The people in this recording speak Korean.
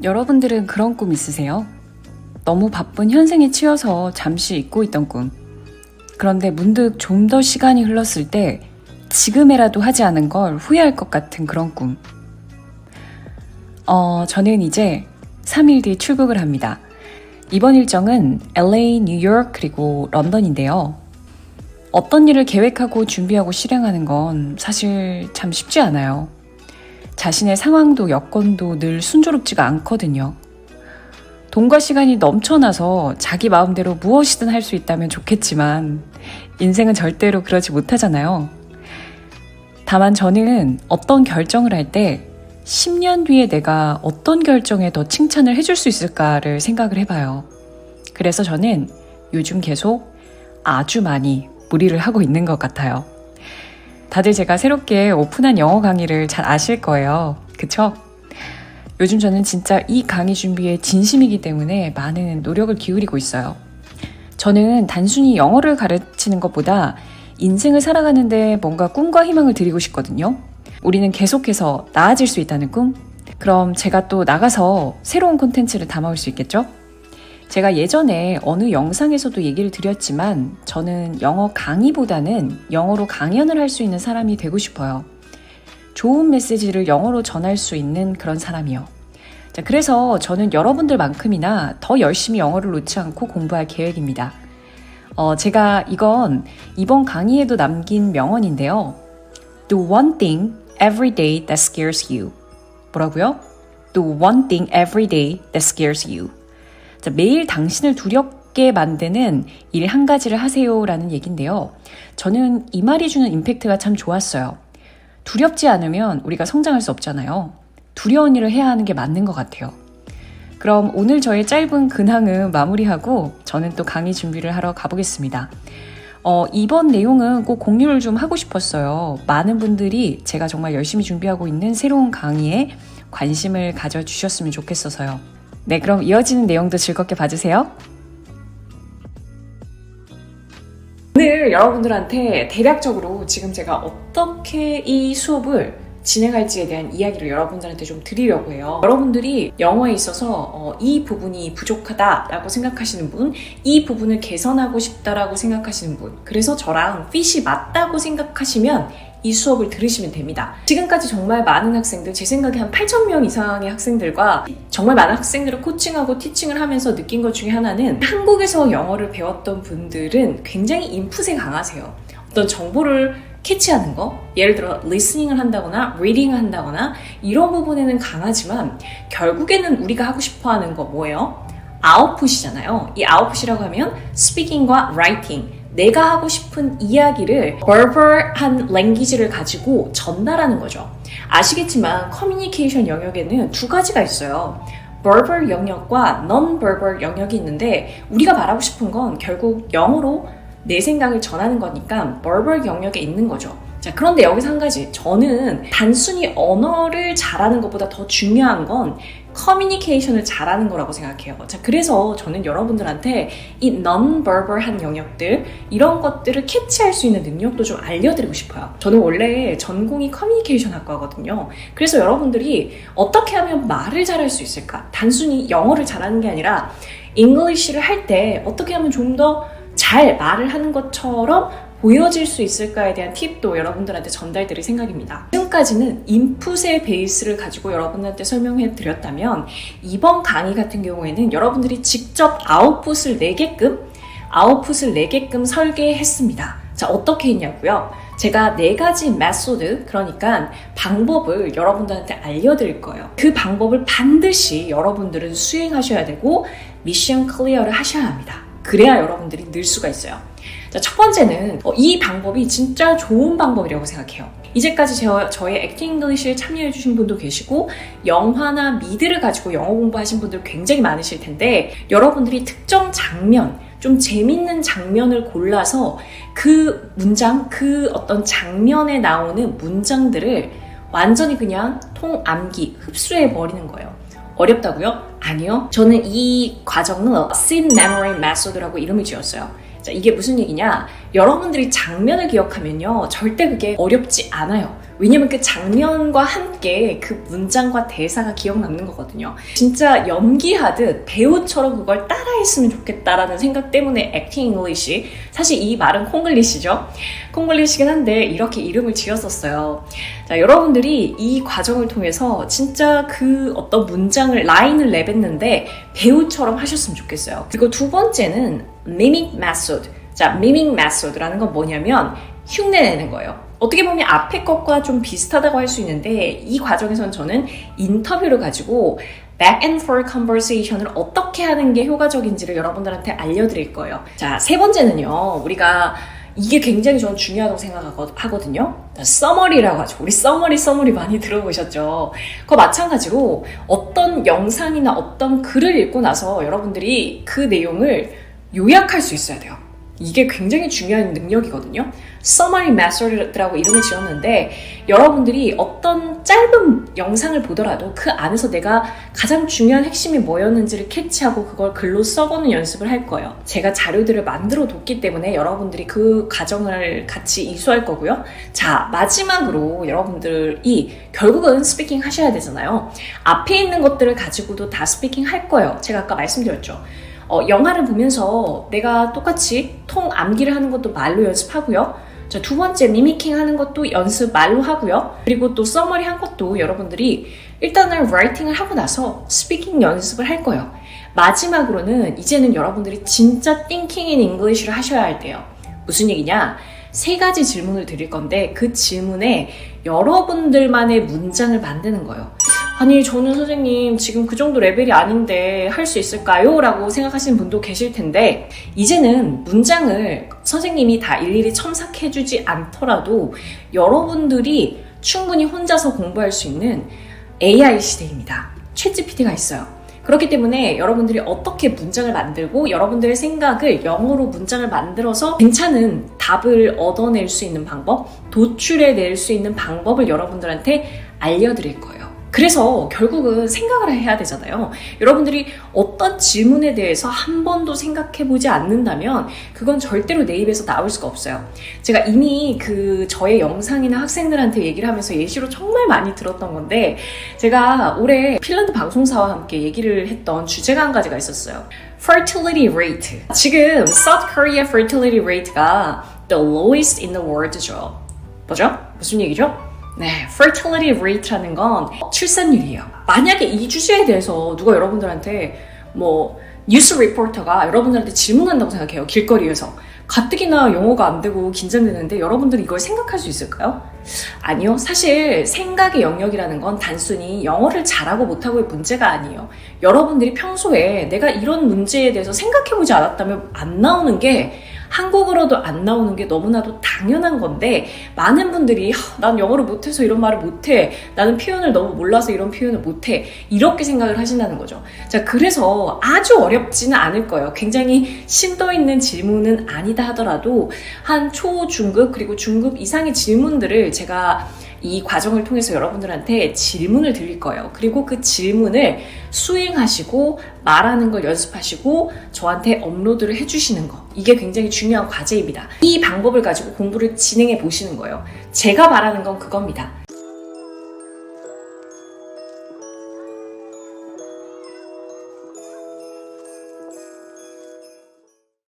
여러분들은 그런 꿈 있으세요? 너무 바쁜 현생에 치여서 잠시 잊고 있던 꿈. 그런데 문득 좀 더 시간이 흘렀을 때 지금에라도 하지 않은 걸 후회할 것 같은 그런 꿈. 저는 이제 3일 뒤 출국을 합니다. 이번 일정은 LA, 뉴욕, 그리고 런던인데요. 어떤 일을 계획하고 준비하고 실행하는 건 사실 참 쉽지 않아요. 자신의 상황도 여건도 늘 순조롭지가 않거든요. 돈과 시간이 넘쳐나서 자기 마음대로 무엇이든 할 수 있다면 좋겠지만 인생은 절대로 그러지 못하잖아요. 다만 저는 어떤 결정을 할 때 10년 뒤에 내가 어떤 결정에 더 칭찬을 해줄 수 있을까를 생각을 해봐요. 그래서 저는 요즘 계속 아주 많이 무리를 하고 있는 것 같아요. 다들 제가 새롭게 오픈한 영어 강의를 잘 아실 거예요. 그쵸? 요즘 저는 진짜 이 강의 준비에 진심이기 때문에 많은 노력을 기울이고 있어요. 저는 단순히 영어를 가르치는 것보다 인생을 살아가는데 뭔가 꿈과 희망을 드리고 싶거든요. 우리는 계속해서 나아질 수 있다는 꿈? 그럼 제가 또 나가서 새로운 콘텐츠를 담아올 수 있겠죠? 제가 예전에 어느 영상에서도 얘기를 드렸지만 저는 영어 강의보다는 영어로 강연을 할 수 있는 사람이 되고 싶어요. 좋은 메시지를 영어로 전할 수 있는 그런 사람이요. 자, 그래서 저는 여러분들만큼이나 더 열심히 영어를 놓지 않고 공부할 계획입니다. 제가 이번 강의에도 남긴 명언인데요. Do one thing every day that scares you. 뭐라고요? Do one thing every day that scares you. 자, 매일 당신을 두렵게 만드는 일 한 가지를 하세요라는 얘기인데요. 저는 이 말이 주는 임팩트가 참 좋았어요. 두렵지 않으면 우리가 성장할 수 없잖아요. 두려운 일을 해야 하는 게 맞는 것 같아요. 그럼 오늘 저의 짧은 근황은 마무리하고 저는 또 강의 준비를 하러 가보겠습니다. 이번 내용은 꼭 공유를 좀 하고 싶었어요. 많은 분들이 제가 정말 열심히 준비하고 있는 새로운 강의에 관심을 가져주셨으면 좋겠어서요. 네, 그럼 이어지는 내용도 즐겁게 봐주세요. 오늘 여러분들한테 대략적으로 지금 제가 어떻게 이 수업을 진행할지에 대한 이야기를 여러분들한테 좀 드리려고 해요. 여러분들이 영어에 있어서 이 부분이 부족하다라고 생각하시는 분, 이 부분을 개선하고 싶다라고 생각하시는 분, 그래서 저랑 핏이 맞다고 생각하시면 이 수업을 들으시면 됩니다. 지금까지 정말 많은 학생들, 제 생각에 한 8,000명 이상의 학생들과 정말 많은 학생들을 코칭하고 티칭을 하면서 느낀 것 중에 하나는 한국에서 영어를 배웠던 분들은 굉장히 인풋에 강하세요. 어떤 정보를 캐치하는 거, 예를 들어 리스닝을 한다거나 리딩을 한다거나 이런 부분에는 강하지만 결국에는 우리가 하고 싶어하는 거 뭐예요? 아웃풋이잖아요. 이 아웃풋이라고 하면 스피킹과 라이팅, 내가 하고 싶은 이야기를 verbal한 랭귀지를 가지고 전달하는 거죠. 아시겠지만 커뮤니케이션 영역에는 두 가지가 있어요. verbal 영역과 non-verbal 영역이 있는데 우리가 말하고 싶은 건 결국 영어로 내 생각을 전하는 거니까 verbal 영역에 있는 거죠. 자, 그런데 여기서 한 가지, 저는 단순히 언어를 잘하는 것보다 더 중요한 건 커뮤니케이션을 잘하는 거라고 생각해요. 자, 그래서 저는 여러분들한테 이 non-verbal한 영역들, 이런 것들을 캐치할 수 있는 능력도 좀 알려드리고 싶어요. 저는 원래 전공이 커뮤니케이션 학과거든요. 그래서 여러분들이 어떻게 하면 말을 잘할 수 있을까? 단순히 영어를 잘하는 게 아니라 English를 할 때 어떻게 하면 좀 더 잘 말을 하는 것처럼 보여질 수 있을까에 대한 팁도 여러분들한테 전달드릴 생각입니다. 지금까지는 인풋의 베이스를 가지고 여러분한테 설명해 드렸다면 이번 강의 같은 경우에는 여러분들이 직접 아웃풋을 내게끔 설계했습니다. 자, 어떻게 했냐고요? 제가 4가지 메소드, 그러니까 방법을 여러분들한테 알려드릴 거예요. 그 방법을 반드시 여러분들은 수행하셔야 되고 미션 클리어를 하셔야 합니다. 그래야 여러분들이 늘 수가 있어요. 자, 첫 번째는 이 방법이 진짜 좋은 방법이라고 생각해요. 이제까지 저의 액팅 잉글리시에 참여해주신 분도 계시고 영화나 미드를 가지고 영어 공부하신 분들 굉장히 많으실 텐데 여러분들이 특정 장면, 좀 재밌는 장면을 골라서 그 문장, 그 어떤 장면에 나오는 문장들을 완전히 그냥 통암기, 흡수해버리는 거예요. 어렵다고요? 아니요. 저는 이 과정은 Scene Memory Method라고 이름을 지었어요. 자, 이게 무슨 얘기냐? 여러분들이 장면을 기억하면요, 절대 그게 어렵지 않아요. 왜냐면 그 장면과 함께 그 문장과 대사가 기억 남는 거거든요. 진짜 연기하듯 배우처럼 그걸 따라했으면 좋겠다라는 생각 때문에 액팅 잉글리시, 사실 이 말은 콩글리시죠. 콩글리시긴 한데 이렇게 이름을 지었었어요. 자, 여러분들이 이 과정을 통해서 진짜 그 어떤 문장을 라인을 내뱉는데 배우처럼 하셨으면 좋겠어요. 그리고 두 번째는 mimic method. 자, mimic method라는 건 뭐냐면 흉내내는 거예요. 어떻게 보면 앞에 것과 좀 비슷하다고 할 수 있는데 이 과정에선 저는 인터뷰를 가지고 back and forth conversation을 어떻게 하는 게 효과적인지를 여러분들한테 알려드릴 거예요. 자, 세 번째는요. 우리가 이게 굉장히 저는 중요하다고 생각하거든요. 서머리라고 하죠. 우리 서머리 많이 들어보셨죠? 그거 마찬가지로 어떤 영상이나 어떤 글을 읽고 나서 여러분들이 그 내용을 요약할 수 있어야 돼요. 이게 굉장히 중요한 능력이거든요. Summary Method라고 이름을 지었는데 여러분들이 어떤 짧은 영상을 보더라도 그 안에서 내가 가장 중요한 핵심이 뭐였는지를 캐치하고 그걸 글로 써보는 연습을 할 거예요. 제가 자료들을 만들어 뒀기 때문에 여러분들이 그 과정을 같이 이수할 거고요. 자, 마지막으로 여러분들이 결국은 스피킹 하셔야 되잖아요. 앞에 있는 것들을 가지고도 다 스피킹 할 거예요. 제가 아까 말씀드렸죠. 영화를 보면서 내가 똑같이 통 암기를 하는 것도 말로 연습하고요. 자, 두 번째 미미킹 하는 것도 연습 말로 하고요. 그리고 또 서머리 한 것도 여러분들이 일단은 라이팅을 하고 나서 스피킹 연습을 할 거예요. 마지막으로는 이제는 여러분들이 진짜 thinking in English를 하셔야 할 때요. 무슨 얘기냐? 세 가지 질문을 드릴 건데 그 질문에 여러분들만의 문장을 만드는 거예요. 아니, 저는 선생님 지금 그 정도 레벨이 아닌데 할 수 있을까요? 라고 생각하시는 분도 계실 텐데 이제는 문장을 선생님이 다 일일이 첨삭해주지 않더라도 여러분들이 충분히 혼자서 공부할 수 있는 AI 시대입니다. 챗GPT가 있어요. 그렇기 때문에 여러분들이 어떻게 문장을 만들고 여러분들의 생각을 영어로 문장을 만들어서 괜찮은 답을 얻어낼 수 있는 방법, 도출해낼 수 있는 방법을 여러분들한테 알려드릴 거예요. 그래서 결국은 생각을 해야 되잖아요. 여러분들이 어떤 질문에 대해서 한 번도 생각해보지 않는다면 그건 절대로 내 입에서 나올 수가 없어요. 제가 이미 저의 영상이나 학생들한테 얘기를 하면서 예시로 정말 많이 들었던 건데 제가 올해 핀란드 방송사와 함께 얘기를 했던 주제가 한 가지가 있었어요. Fertility rate. 지금 South Korea fertility rate가 the lowest in the world죠. 뭐죠? 무슨 얘기죠? 네, fertility rate라는 건 출산율이에요. 만약에 이 주제에 대해서 누가 여러분들한테 뉴스 리포터가 여러분들한테 질문한다고 생각해요. 길거리에서. 가뜩이나 영어가 안 되고 긴장되는데 여러분들이 이걸 생각할 수 있을까요? 아니요. 사실 생각의 영역이라는 건 단순히 영어를 잘하고 못하고의 문제가 아니에요. 여러분들이 평소에 내가 이런 문제에 대해서 생각해보지 않았다면 안 나오는 게 한국어로도 안 나오는 게 너무나도 당연한 건데 많은 분들이 난 영어를 못해서 이런 말을 못해, 나는 표현을 너무 몰라서 이런 표현을 못해, 이렇게 생각을 하신다는 거죠. 자, 그래서 아주 어렵지는 않을 거예요. 굉장히 심도 있는 질문은 아니다 하더라도 한 초, 중급 그리고 중급 이상의 질문들을 제가 이 과정을 통해서 여러분들한테 질문을 드릴 거예요. 그리고 그 질문을 수행하시고 말하는 걸 연습하시고 저한테 업로드를 해주시는 거. 이게 굉장히 중요한 과제입니다. 이 방법을 가지고 공부를 진행해 보시는 거예요. 제가 말하는 건 그겁니다.